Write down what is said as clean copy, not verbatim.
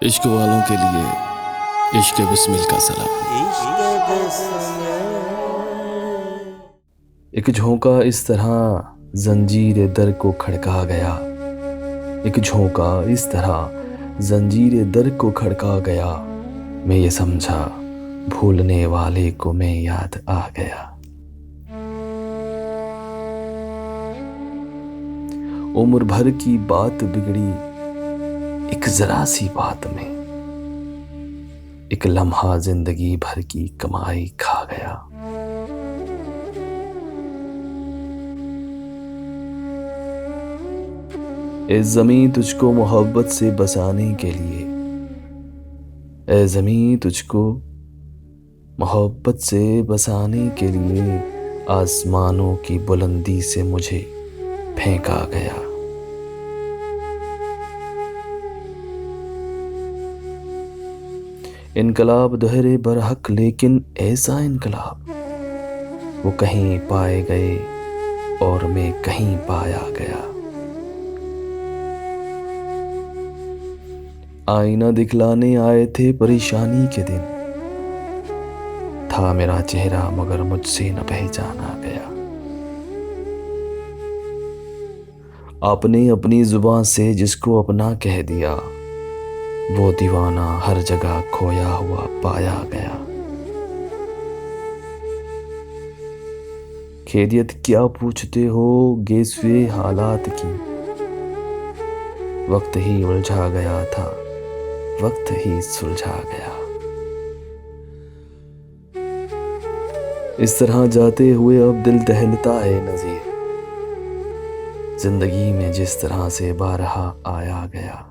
इश्क वालों के लिए इश्क बिस्मिल का सलाम। एक झोंका इस तरह जंजीर दर को खड़का गया, एक झोंका इस तरह जंजीर दर को खड़का गया। मैं ये समझा भूलने वाले को मैं याद आ गया। उम्र भर की बात बिगड़ी एक जरा सी बात में, एक लम्हा जिंदगी भर की कमाई खा गया। ए ज़मीं तुझको मोहब्बत से बसाने के लिए, ए ज़मीं तुझको मोहब्बत से बसाने के लिए आसमानों की बुलंदी से मुझे फेंका गया। इनकलाब दोहरे बरहक, लेकिन ऐसा इनकलाब वो कहीं पाए गए और मैं कहीं पाया गया। आईना दिखलाने आए थे परेशानी के दिन, था मेरा चेहरा मगर मुझसे न पहचाना गया। आपने अपनी जुबान से जिसको अपना कह दिया, वो दीवाना हर जगह खोया हुआ पाया गया। खैरियत क्या पूछते हो गेसवे हालात की, वक्त ही उलझा गया था, वक्त ही सुलझा गया। इस तरह जाते हुए अब दिल दहलता है नज़ीर, जिंदगी में जिस तरह से बारहा आया गया।